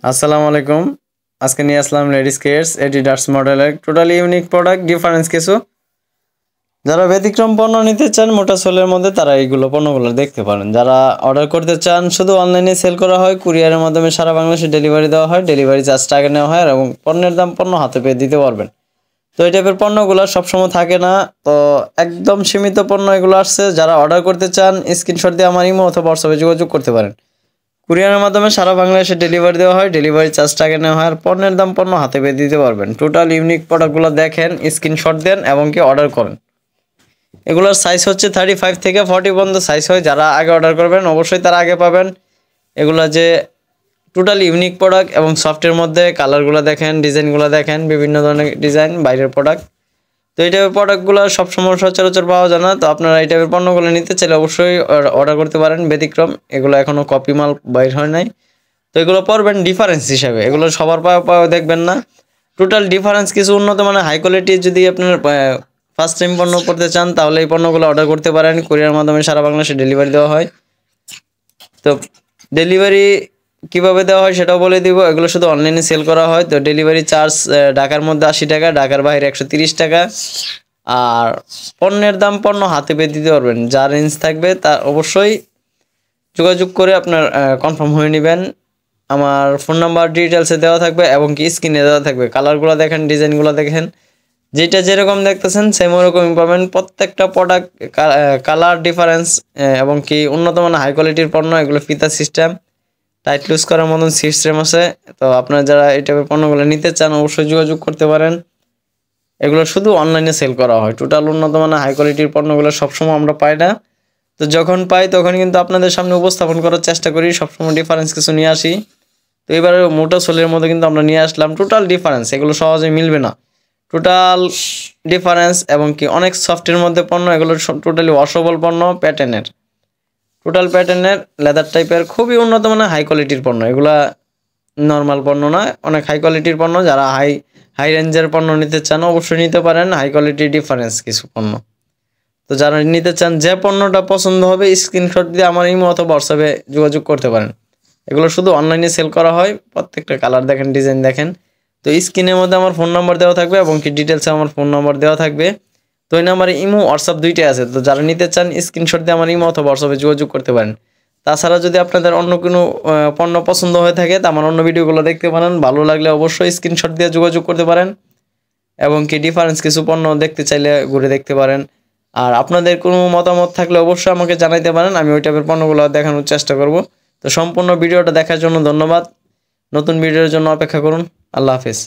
আসসালামু আলাইকুম। আজকে নিয়ে আসলাম লেডিস কেয়ার্স এডিডাস মডেলের টোটালি ইউনিক প্রোডাক্ট, ডিফারেন্স কিছু। যারা ব্যতিক্রম পণ্য নিতে চান মোটা সোলের মধ্যে, তারা এইগুলো পণ্যগুলো দেখতে পারেন। যারা অর্ডার করতে চান, শুধু অনলাইনে সেল করা হয়, কুরিয়ারের মাধ্যমে সারা বাংলাদেশে ডেলিভারি দেওয়া হয়, ডেলিভারি চার্জ টাকা নেওয়া হয় এবং পণ্যের দাম পণ্য হাতে পেয়ে দিতে পারবেন। তো এই টাইপের পণ্যগুলো সবসময় থাকে না, তো একদম সীমিত পণ্য এগুলো আসছে। যারা অর্ডার করতে চান, স্ক্রিনশট দিয়ে আমার ইমো অথবা হোয়াটসঅ্যাপে যোগাযোগ করতে পারেন। কুরিয়ারের মাধ্যমে সারা বাংলাদেশে ডেলিভারি দেওয়া হয়, ডেলিভারি চার্জ টাকা নেওয়া হয়, আর পণ্যের দাম পণ্য হাতে পেয়ে দিতে পারবেন। টোটাল ইউনিক প্রোডাক্টগুলো দেখেন, স্ক্রিনশট দেন এবং কি অর্ডার করেন। এগুলোর সাইজ হচ্ছে 35 থেকে 40 পর্যন্ত সাইজ হয়। যারা আগে অর্ডার করবেন অবশ্যই তারা আগে পাবেন। এগুলো যে টোটাল ইউনিক প্রোডাক্ট এবং সফটের মধ্যে কালারগুলো দেখেন, ডিজাইনগুলো দেখেন, বিভিন্ন ধরনের ডিজাইন বাইরের প্রোডাক্ট। তো এই টাইপের প্রোডাক্টগুলো সবসময় সচরাচর পাওয়া যায় না। তো আপনারা এই টাইপের পণ্যগুলো নিতে চাইলে অবশ্যই অর্ডার করতে পারেন। ব্যতিক্রম, এগুলো এখনও কপি মাল বাইর হয় নাই। তো এগুলো পড়বেন ডিফারেন্স হিসাবে, এগুলো সবার পাওয়া দেখবেন না। টোটাল ডিফারেন্স কিছু উন্নত মানে হাই কোয়ালিটির যদি আপনার ফার্স্ট টাইম পণ্য করতে চান, তাহলে এই পণ্যগুলো অর্ডার করতে পারেন। কুরিয়ার মাধ্যমে সারা বাংলাদেশে ডেলিভারি দেওয়া হয়। তো ডেলিভারি কিভাবে দেওয়া হয় সেটাও বলে দিব। এগুলো শুধু অনলাইনে সেল করা হয়। তো ডেলিভারি চার্জ ঢাকার মধ্যে 80 টাকা, ঢাকার বাইরে 130 টাকা। আর পণ্যের দাম পণ্য হাতে পেয়ে দিতে পারবেন। যা রেঞ্জ থাকবে তা অবশ্যই যোগাযোগ করে আপনার কনফার্ম হয়ে নেবেন। আমার ফোন নাম্বার ডিটেলসে দেওয়া থাকবে এবং কি স্ক্রিনে দেওয়া থাকবে। কালারগুলো দেখেন, ডিজাইনগুলো দেখেন, যেটা যেরকম দেখতেছেন সেম ওরকমই পাবেন। প্রত্যেকটা প্রোডাক্ট কালার ডিফারেন্স এবং কি উন্নত মানের হাই কোয়ালিটির পণ্য। এগুলো ফিতা সিস্টেম, টাইট লুজ করার মতন সিস্টেম আছে। তো আপনারা যারা এই টাইপের পণ্যগুলো নিতে চান অবশ্যই যোগাযোগ করতে পারেন। এগুলো শুধু অনলাইনে সেল করা হয়। টোটাল উন্নত মানের হাই কোয়ালিটির পণ্যগুলো সবসময় আমরা পাই না। তো যখন পাই তখন কিন্তু আপনাদের সামনে উপস্থাপন করার চেষ্টা করি, সবসময় ডিফারেন্স কিছু নিয়ে আসি। তো এবারে মোটা সোলের মধ্যে কিন্তু আমরা নিয়ে আসলাম টোটাল ডিফারেন্স। এগুলো সহজে মিলবে না। টোটাল ডিফারেন্স এবং কি অনেক সফটের মধ্যে পণ্য। এগুলো টোটালি ওয়াশেবল পণ্য, প্যাটার্নের, টোটাল প্যাটার্নের লেদার টাইপের, খুবই উন্নত মানের হাই কোয়ালিটির পণ্য। এগুলা নর্মাল পণ্য না, অনেক হাই কোয়ালিটির পণ্য। যারা হাই রেঞ্জের পণ্য নিতে চান অবশ্যই নিতে পারেন। হাই কোয়ালিটির ডিফারেন্স কিছু পণ্য। তো যারা নিতে চান, যে পণ্যটা পছন্দ হবে স্ক্রিনশট দিয়ে আমার ইমো অথবা হোয়াটসঅ্যাপে যোগাযোগ করতে পারেন। এগুলো শুধু অনলাইনে সেল করা হয়। প্রত্যেকটা কালার দেখেন, ডিজাইন দেখেন। তো স্ক্রিনের মধ্যে আমার ফোন নাম্বার দেওয়া থাকবে এবং কি ডিটেলসে আমার ফোন নাম্বার দেওয়া থাকবে। তো এই নাম্বারে ইমো হোয়াটসঅ্যাপ দুইটাই আছে। তো যারা নিতে চান স্ক্রিনশট দিয়ে আমার ইমো অথবা হোয়াটসঅ্যাপে যোগাযোগ করতে পারেন। তাছাড়া যদি আপনাদের অন্য কোনো পণ্য পছন্দ হয়ে থাকে, তা আমার অন্য ভিডিওগুলো দেখতে পারেন। ভালো লাগলে অবশ্যই স্ক্রিনশট দিয়ে যোগাযোগ করতে পারেন এবং কি ডিফারেন্স কিছু পণ্য দেখতে চাইলে ঘুরে দেখতে পারেন। আর আপনাদের কোনো মতামত থাকলে অবশ্যই আমাকে জানাইতে পারেন, আমি ওই টাইপের পণ্যগুলো দেখানোর চেষ্টা করব। তো সম্পূর্ণ ভিডিওটা দেখার জন্য ধন্যবাদ। নতুন ভিডিওর জন্য অপেক্ষা করুন। আল্লাহ হাফেজ।